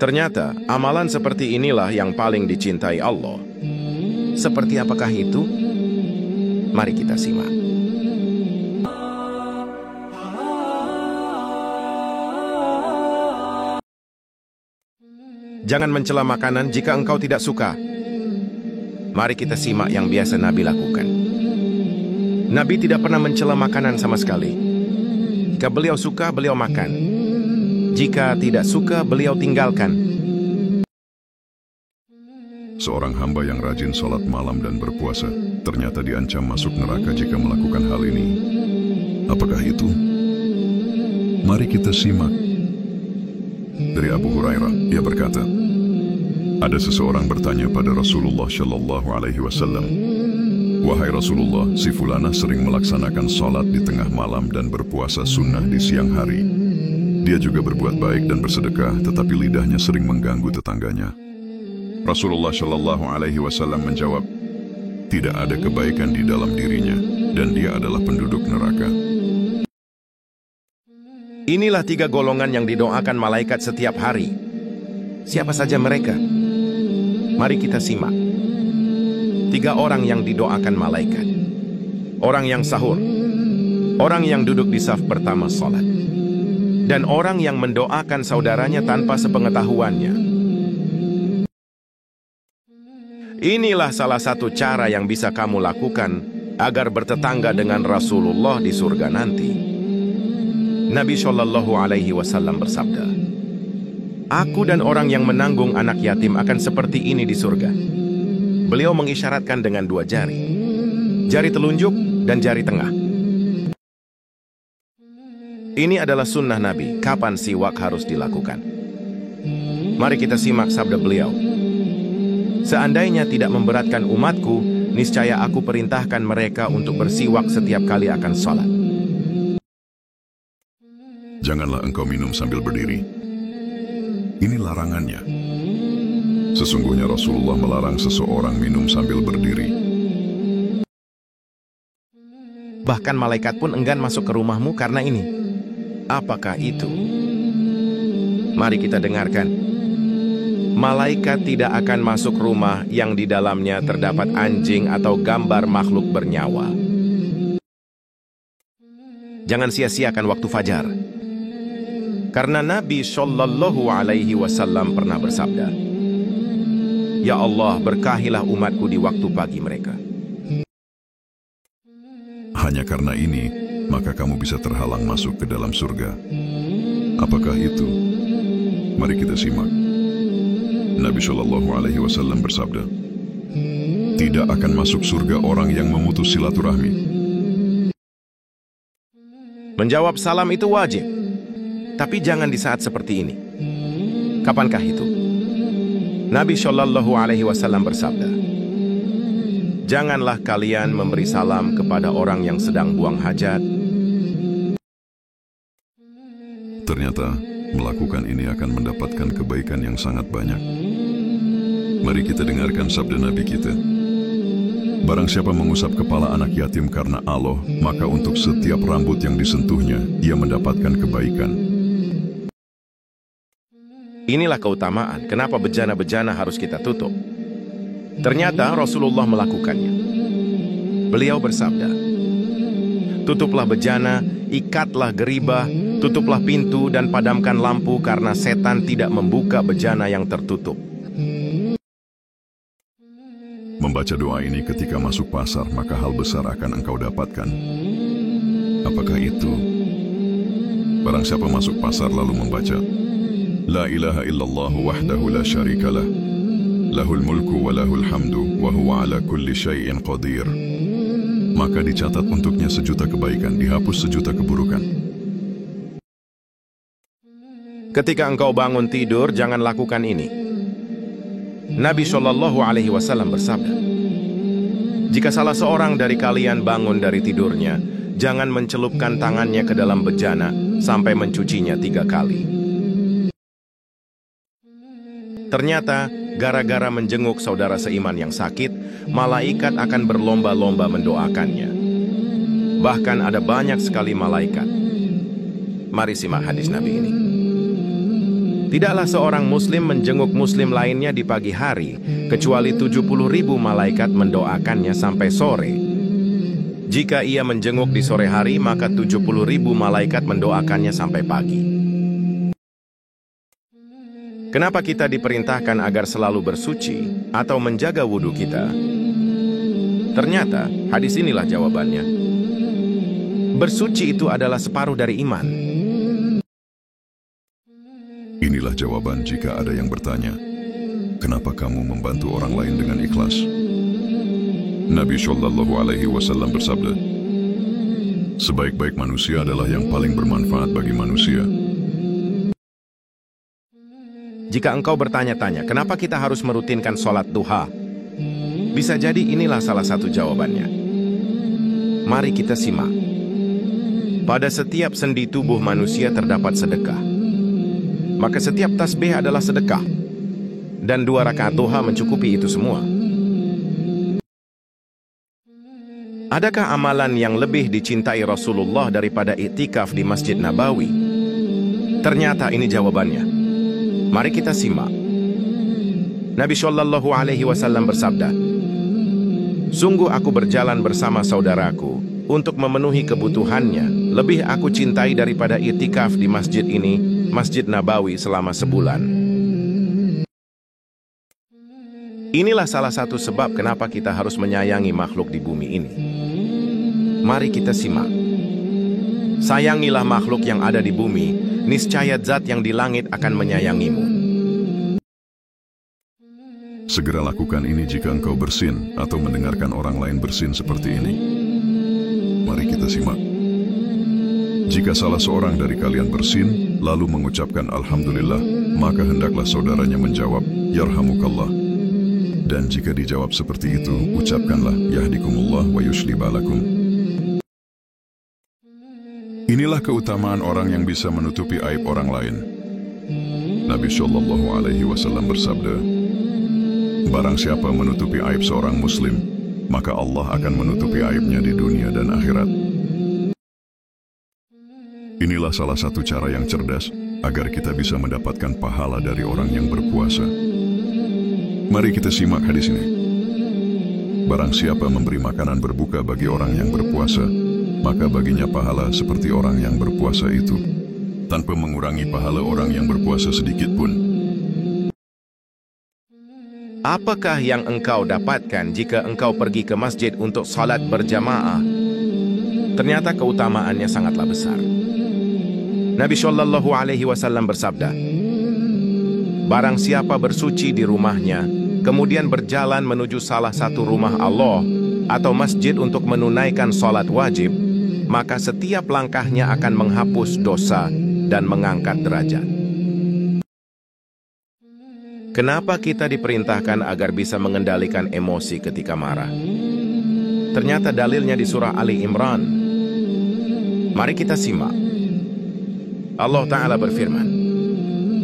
Ternyata, amalan seperti inilah yang paling dicintai Allah. Seperti apakah itu? Mari kita simak. Jangan mencela makanan jika engkau tidak suka. Mari kita simak yang biasa Nabi lakukan. Nabi tidak pernah mencela makanan sama sekali. Jika beliau suka, beliau makan. Jika tidak suka, beliau tinggalkan. Seorang hamba yang rajin sholat malam dan berpuasa ternyata diancam masuk neraka jika melakukan hal ini. Apakah itu? Mari kita simak. Dari Abu Hurairah, ia berkata, ada seseorang bertanya pada Rasulullah Shallallahu Alaihi Wasallam, wahai Rasulullah, si fulana sering melaksanakan sholat di tengah malam dan berpuasa sunnah di siang hari. Dia juga berbuat baik dan bersedekah, tetapi lidahnya sering mengganggu tetangganya. Rasulullah Shallallahu Alaihi Wasallam menjawab, tidak ada kebaikan di dalam dirinya, dan dia adalah penduduk neraka. Inilah 3 golongan yang didoakan malaikat setiap hari. Siapa saja mereka? Mari kita simak. 3 orang yang didoakan malaikat. Orang yang sahur, orang yang duduk di saf pertama sholat, dan orang yang mendoakan saudaranya tanpa sepengetahuannya. Inilah salah satu cara yang bisa kamu lakukan agar bertetangga dengan Rasulullah di surga nanti. Nabi Shallallahu Alaihi Wasallam bersabda, aku dan orang yang menanggung anak yatim akan seperti ini di surga. Beliau mengisyaratkan dengan 2 jari, jari telunjuk dan jari tengah. Ini adalah sunnah Nabi, kapan siwak harus dilakukan. Mari kita simak sabda beliau. Seandainya tidak memberatkan umatku, niscaya aku perintahkan mereka untuk bersiwak setiap kali akan sholat. Janganlah engkau minum sambil berdiri. Ini larangannya. Sesungguhnya Rasulullah melarang seseorang minum sambil berdiri. Bahkan malaikat pun enggan masuk ke rumahmu karena ini. Apakah itu? Mari kita dengarkan. Malaikat tidak akan masuk rumah yang di dalamnya terdapat anjing atau gambar makhluk bernyawa. Jangan sia-siakan waktu fajar. Karena Nabi Shallallahu Alaihi Wasallam pernah bersabda, ya Allah, berkahilah umatku di waktu pagi mereka. Hanya karena ini, maka kamu bisa terhalang masuk ke dalam surga. Apakah itu? Mari kita simak. Nabi Shallallahu Alaihi Wasallam bersabda, tidak akan masuk surga orang yang memutus silaturahmi. Menjawab salam itu wajib, tapi jangan di saat seperti ini. Kapankah itu? Nabi Shallallahu Alaihi Wasallam bersabda, janganlah kalian memberi salam kepada orang yang sedang buang hajat. Ternyata, melakukan ini akan mendapatkan kebaikan yang sangat banyak. Mari kita dengarkan sabda Nabi kita. Barang siapa mengusap kepala anak yatim karena Allah, maka untuk setiap rambut yang disentuhnya, ia mendapatkan kebaikan. Inilah keutamaan kenapa bejana-bejana harus kita tutup. Ternyata Rasulullah melakukannya. Beliau bersabda, tutuplah bejana, ikatlah geribah, tutuplah pintu dan padamkan lampu karena setan tidak membuka bejana yang tertutup. Membaca doa ini ketika masuk pasar, maka hal besar akan engkau dapatkan. Apakah itu? Barang siapa masuk pasar lalu membaca, La ilaha illallah wahdahu la syarikalah, lahul mulku wa lahul hamdu, wa huwa ala kulli syai'in qadir. Maka dicatat untuknya 1 juta kebaikan, dihapus 1 juta keburukan. Ketika engkau bangun tidur, jangan lakukan ini. Nabi Shallallahu Alaihi Wasallam bersabda, jika salah seorang dari kalian bangun dari tidurnya, jangan mencelupkan tangannya ke dalam bejana sampai mencucinya 3 kali. Ternyata, gara-gara menjenguk saudara seiman yang sakit, malaikat akan berlomba-lomba mendoakannya. Bahkan ada banyak sekali malaikat. Mari simak hadis Nabi ini. Tidaklah seorang muslim menjenguk muslim lainnya di pagi hari, kecuali 70.000 malaikat mendoakannya sampai sore. Jika ia menjenguk di sore hari, maka 70.000 malaikat mendoakannya sampai pagi. Kenapa kita diperintahkan agar selalu bersuci atau menjaga wudhu kita? Ternyata, hadis inilah jawabannya. Bersuci itu adalah separuh dari iman. Inilah jawaban jika ada yang bertanya, kenapa kamu membantu orang lain dengan ikhlas? Nabi Shallallahu Alaihi Wasallam bersabda, sebaik-baik manusia adalah yang paling bermanfaat bagi manusia. Jika engkau bertanya-tanya, kenapa kita harus merutinkan sholat duha? Bisa jadi inilah salah satu jawabannya. Mari kita simak. Pada setiap sendi tubuh manusia terdapat sedekah. Maka setiap tasbih adalah sedekah. Dan 2 rakaat duha mencukupi itu semua. Adakah amalan yang lebih dicintai Rasulullah daripada iktikaf di Masjid Nabawi? Ternyata ini jawabannya. Mari kita simak. Nabi Shallallahu Alaihi Wasallam bersabda, sungguh aku berjalan bersama saudaraku untuk memenuhi kebutuhannya. Lebih aku cintai daripada iktikaf di masjid ini, Masjid Nabawi, selama sebulan. Inilah salah satu sebab kenapa kita harus menyayangi makhluk di bumi ini. Mari kita simak. Sayangilah makhluk yang ada di bumi, niscaya zat yang di langit akan menyayangimu. Segera lakukan ini jika engkau bersin atau mendengarkan orang lain bersin seperti ini. Mari kita simak. Jika salah seorang dari kalian bersin, lalu mengucapkan Alhamdulillah, maka hendaklah saudaranya menjawab, Yarhamukallah. Dan jika dijawab seperti itu, ucapkanlah, Yahdikumullah wa yushli balakum. Inilah keutamaan orang yang bisa menutupi aib orang lain. Nabi Shallallahu Alaihi Wasallam bersabda, barang siapa menutupi aib seorang muslim, maka Allah akan menutupi aibnya di dunia dan akhirat. Inilah salah satu cara yang cerdas agar kita bisa mendapatkan pahala dari orang yang berpuasa. Mari kita simak hadis ini. Barang siapa memberi makanan berbuka bagi orang yang berpuasa, maka baginya pahala seperti orang yang berpuasa itu, tanpa mengurangi pahala orang yang berpuasa sedikit pun. Apakah yang engkau dapatkan jika engkau pergi ke masjid untuk salat berjamaah? Ternyata keutamaannya sangatlah besar. Nabi Shallallahu Alaihi Wasallam bersabda, barang siapa bersuci di rumahnya, kemudian berjalan menuju salah satu rumah Allah atau masjid untuk menunaikan salat wajib, maka setiap langkahnya akan menghapus dosa dan mengangkat derajat. Kenapa kita diperintahkan agar bisa mengendalikan emosi ketika marah? Ternyata dalilnya di surah Ali Imran. Mari kita simak. Allah Ta'ala berfirman,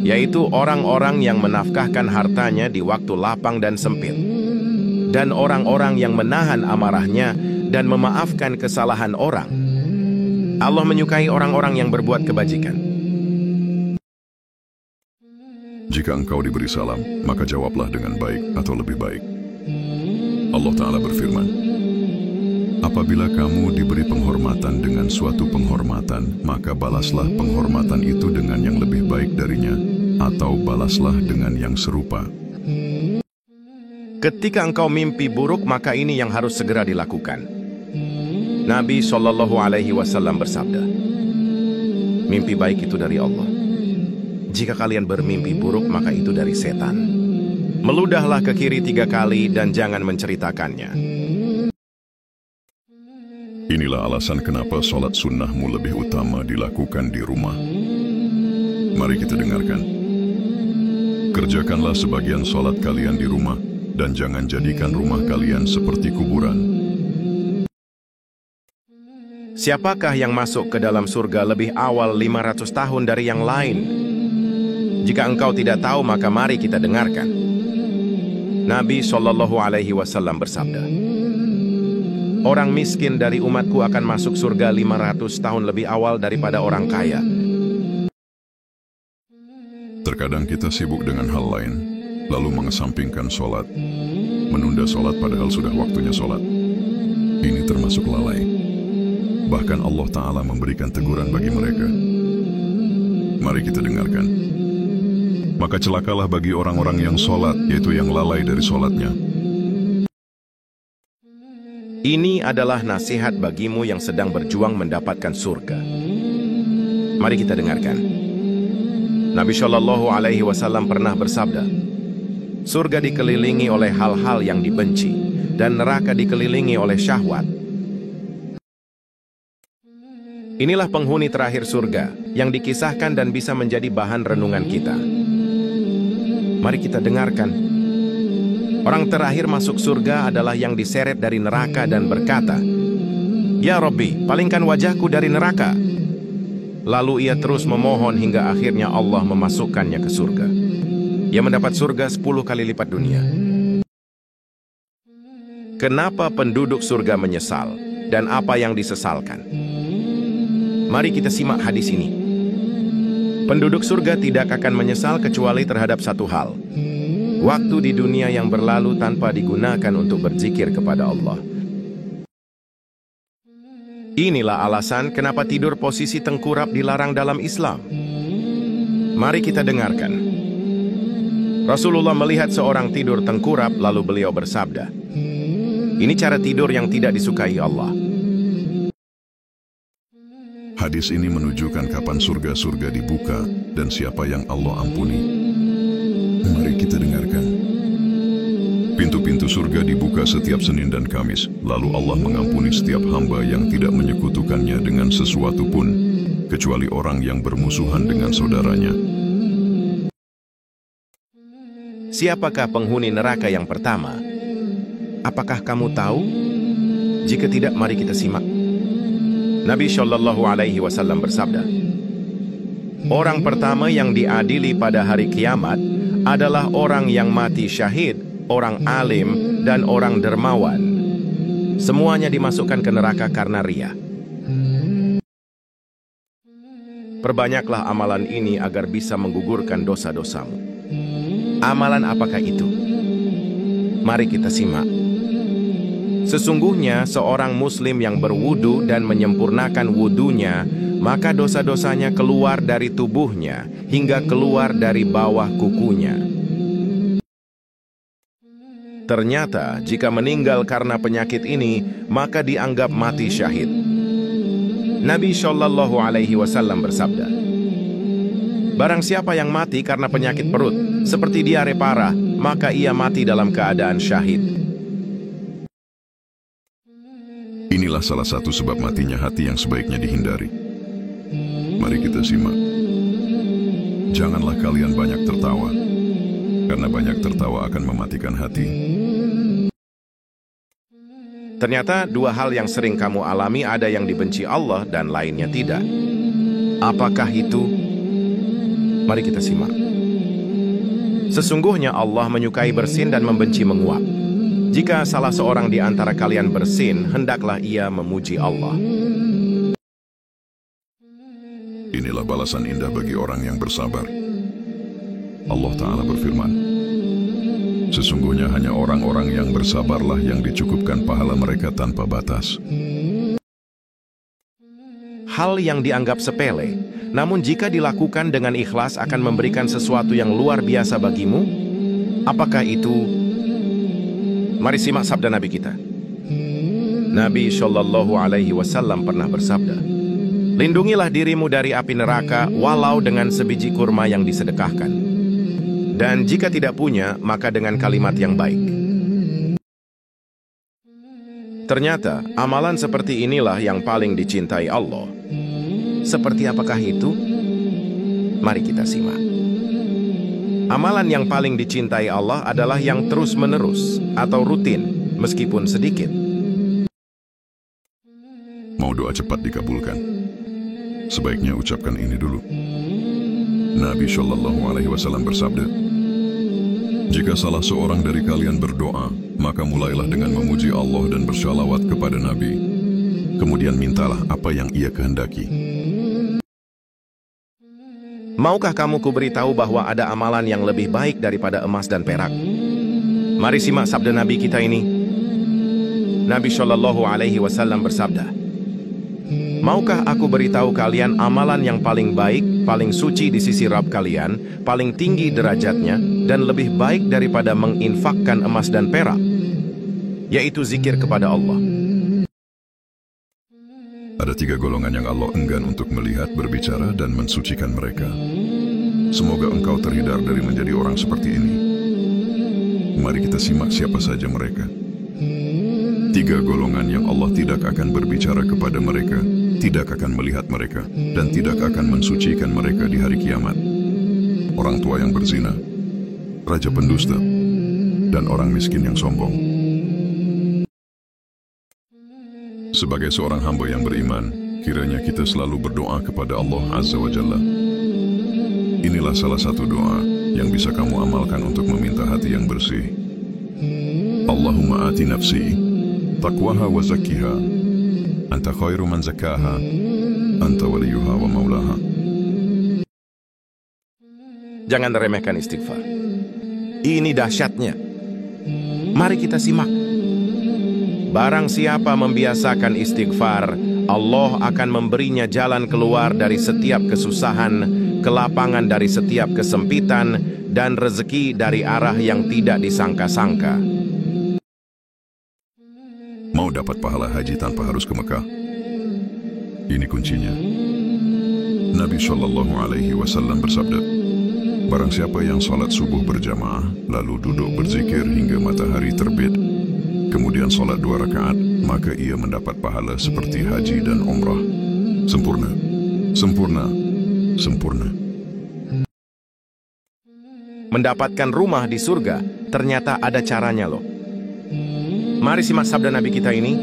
yaitu orang-orang yang menafkahkan hartanya di waktu lapang dan sempit, dan orang-orang yang menahan amarahnya dan memaafkan kesalahan orang. Allah menyukai orang-orang yang berbuat kebajikan. Jika engkau diberi salam, maka jawablah dengan baik atau lebih baik. Allah Ta'ala berfirman, apabila kamu diberi penghormatan dengan suatu penghormatan, maka balaslah penghormatan itu dengan yang lebih baik darinya, atau balaslah dengan yang serupa. Ketika engkau mimpi buruk, maka ini yang harus segera dilakukan. Nabi Shallallahu Alaihi Wasallam bersabda, mimpi baik itu dari Allah. Jika kalian bermimpi buruk, maka itu dari setan. Meludahlah ke kiri 3 kali dan jangan menceritakannya. Inilah alasan kenapa sholat sunnahmu lebih utama dilakukan di rumah. Mari kita dengarkan. Kerjakanlah sebagian sholat kalian di rumah, dan jangan jadikan rumah kalian seperti kuburan. Siapakah yang masuk ke dalam surga lebih awal 500 tahun dari yang lain? Jika engkau tidak tahu, maka mari kita dengarkan. Nabi Shallallahu Alaihi Wasallam bersabda, orang miskin dari umatku akan masuk surga 500 tahun lebih awal daripada orang kaya. Terkadang kita sibuk dengan hal lain, lalu mengesampingkan sholat, menunda sholat padahal sudah waktunya sholat. Ini termasuk lalai. Bahkan Allah Ta'ala memberikan teguran bagi mereka. Mari kita dengarkan. Maka celakalah bagi orang-orang yang sholat, yaitu yang lalai dari sholatnya. Ini adalah nasihat bagimu yang sedang berjuang mendapatkan surga. Mari kita dengarkan. Nabi Shallallahu Alaihi Wasallam pernah bersabda, surga dikelilingi oleh hal-hal yang dibenci, dan neraka dikelilingi oleh syahwat. Inilah penghuni terakhir surga, yang dikisahkan dan bisa menjadi bahan renungan kita. Mari kita dengarkan. Orang terakhir masuk surga adalah yang diseret dari neraka dan berkata, "Ya Rabbi, palingkan wajahku dari neraka." Lalu ia terus memohon hingga akhirnya Allah memasukkannya ke surga. Ia mendapat surga 10 kali lipat dunia. Kenapa penduduk surga menyesal dan apa yang disesalkan? Mari kita simak hadis ini. Penduduk surga tidak akan menyesal kecuali terhadap satu hal. Waktu di dunia yang berlalu tanpa digunakan untuk berzikir kepada Allah. Inilah alasan kenapa tidur posisi tengkurap dilarang dalam Islam. Mari kita dengarkan. Rasulullah melihat seorang tidur tengkurap lalu beliau bersabda, "Ini cara tidur yang tidak disukai Allah." Hadis ini menunjukkan kapan surga-surga dibuka dan siapa yang Allah ampuni. Mari kita dengarkan. Pintu-pintu surga dibuka setiap Senin dan Kamis, lalu Allah mengampuni setiap hamba yang tidak menyekutukannya dengan sesuatu pun, kecuali orang yang bermusuhan dengan saudaranya. Siapakah penghuni neraka yang pertama? Apakah kamu tahu? Jika tidak, mari kita simak. Nabi Shallallahu Alaihi Wasallam bersabda, orang pertama yang diadili pada hari kiamat adalah orang yang mati syahid, orang alim, dan orang dermawan. Semuanya dimasukkan ke neraka karena riya. Perbanyaklah amalan ini agar bisa menggugurkan dosa-dosamu. Amalan apakah itu? Mari kita simak. Sesungguhnya seorang muslim yang berwudu dan menyempurnakan wudunya, maka dosa-dosanya keluar dari tubuhnya hingga keluar dari bawah kukunya. Ternyata jika meninggal karena penyakit ini, maka dianggap mati syahid. Nabi Shallallahu Alaihi Wasallam bersabda, barang siapa yang mati karena penyakit perut, seperti diare parah, maka ia mati dalam keadaan syahid. Inilah salah satu sebab matinya hati yang sebaiknya dihindari. Mari kita simak. Janganlah kalian banyak tertawa, karena banyak tertawa akan mematikan hati. Ternyata dua hal yang sering kamu alami, ada yang dibenci Allah dan lainnya tidak. Apakah itu? Mari kita simak. Sesungguhnya Allah menyukai bersin dan membenci menguap. Jika salah seorang di antara kalian bersin, hendaklah ia memuji Allah. Inilah balasan indah bagi orang yang bersabar. Allah Ta'ala berfirman, sesungguhnya hanya orang-orang yang bersabarlah yang dicukupkan pahala mereka tanpa batas. Hal yang dianggap sepele, namun jika dilakukan dengan ikhlas akan memberikan sesuatu yang luar biasa bagimu. Apakah itu? Mari simak sabda Nabi kita. Nabi Shallallahu Alaihi Wasallam pernah bersabda, lindungilah dirimu dari api neraka walau dengan sebiji kurma yang disedekahkan. Dan jika tidak punya, maka dengan kalimat yang baik. Ternyata, amalan seperti inilah yang paling dicintai Allah. Seperti apakah itu? Mari kita simak. Amalan yang paling dicintai Allah adalah yang terus-menerus atau rutin, meskipun sedikit. Mau doa cepat dikabulkan? Sebaiknya ucapkan ini dulu. Nabi Shallallahu Alaihi Wasallam bersabda, jika salah seorang dari kalian berdoa, maka mulailah dengan memuji Allah dan bersyalawat kepada Nabi. Kemudian mintalah apa yang ia kehendaki. Maukah kamu kuberitahu bahwa ada amalan yang lebih baik daripada emas dan perak? Mari simak sabda Nabi kita ini. Nabi Shallallahu Alaihi Wasallam bersabda, maukah aku beritahu kalian amalan yang paling baik, paling suci di sisi Rabb kalian, paling tinggi derajatnya, dan lebih baik daripada menginfakkan emas dan perak, yaitu zikir kepada Allah. Ada 3 golongan yang Allah enggan untuk melihat, berbicara, dan mensucikan mereka. Semoga engkau terhindar dari menjadi orang seperti ini. Mari kita simak siapa saja mereka. 3 golongan yang Allah tidak akan berbicara kepada mereka, tidak akan melihat mereka, dan tidak akan mensucikan mereka di hari kiamat. Orang tua yang berzina, raja pendusta, dan orang miskin yang sombong. Sebagai seorang hamba yang beriman, kiranya kita selalu berdoa kepada Allah Azza wa Jalla. Inilah salah satu doa yang bisa kamu amalkan untuk meminta hati yang bersih. Allahumma ati nafsi taqwaha wa zakkiha anta khairu man zakkaha anta waliyuha wa maulaha. Jangan remehkan istighfar. Ini dahsyatnya. Mari kita simak. Barang siapa membiasakan istighfar, Allah akan memberinya jalan keluar dari setiap kesusahan, kelapangan dari setiap kesempitan, dan rezeki dari arah yang tidak disangka-sangka. Mau dapat pahala haji tanpa harus ke Mekah? Ini kuncinya. Nabi Shallallahu Alaihi Wasallam bersabda, barang siapa yang salat subuh berjamaah, lalu duduk berzikir hingga matahari terbit, kemudian salat 2 rakaat, maka ia mendapat pahala seperti haji dan umrah. Sempurna, sempurna, sempurna. Mendapatkan rumah di surga, ternyata ada caranya loh. Mari simak sabda Nabi kita ini.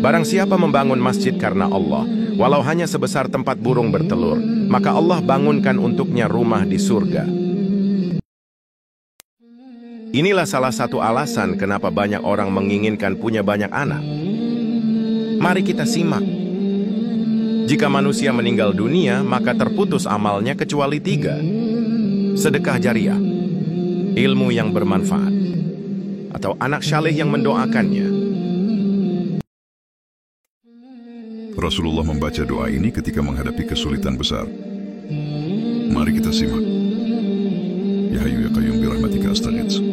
Barang siapa membangun masjid karena Allah, walau hanya sebesar tempat burung bertelur, maka Allah bangunkan untuknya rumah di surga. Inilah salah satu alasan kenapa banyak orang menginginkan punya banyak anak. Mari kita simak. Jika manusia meninggal dunia, maka terputus amalnya kecuali 3. Sedekah jariah, ilmu yang bermanfaat, atau anak saleh yang mendoakannya. Rasulullah membaca doa ini ketika menghadapi kesulitan besar. Mari kita simak. Ya Hayyu ya Qayyum birahmatika astaghits.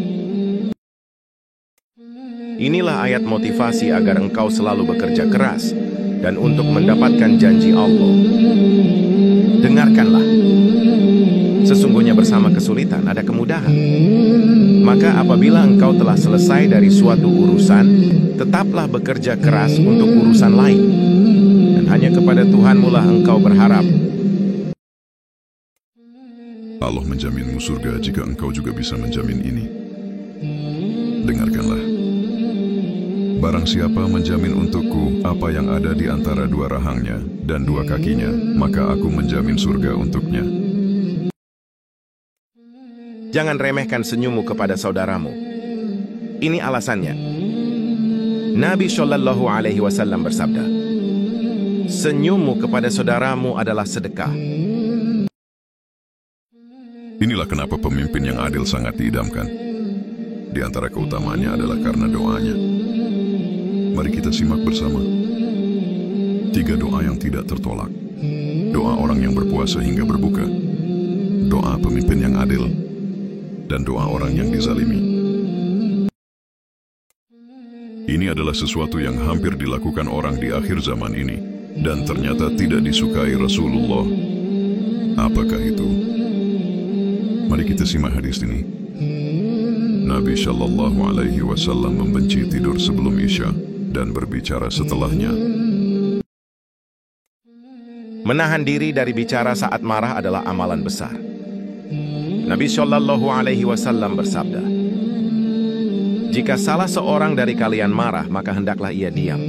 Inilah ayat motivasi agar engkau selalu bekerja keras dan untuk mendapatkan janji Allah. Dengarkanlah. Sesungguhnya bersama kesulitan ada kemudahan. Maka apabila engkau telah selesai dari suatu urusan, tetaplah bekerja keras untuk urusan lain. Dan hanya kepada Tuhanmu lah engkau berharap. Allah menjaminmu surga jika engkau juga bisa menjamin ini. Dengarkanlah. Barang siapa menjamin untukku apa yang ada di antara 2 rahangnya dan 2 kakinya, maka aku menjamin surga untuknya. Jangan remehkan senyummu kepada saudaramu. Ini alasannya. Nabi Shallallahu Alaihi Wasallam bersabda, senyummu kepada saudaramu adalah sedekah. Inilah kenapa pemimpin yang adil sangat diidamkan. Di antara keutamaannya adalah karena doanya. Mari kita simak bersama. 3 doa yang tidak tertolak. Doa orang yang berpuasa hingga berbuka. Doa pemimpin yang adil. Dan doa orang yang dizalimi. Ini adalah sesuatu yang hampir dilakukan orang di akhir zaman ini, dan ternyata tidak disukai Rasulullah. Apakah itu? Mari kita simak hadis ini. Nabi Shallallahu Alaihi Wasallam membenci tidur sebelum Isya dan berbicara setelahnya. Menahan diri dari bicara saat marah adalah amalan besar. Nabi Shallallahu Alaihi Wasallam bersabda, jika salah seorang dari kalian marah, maka hendaklah ia diam.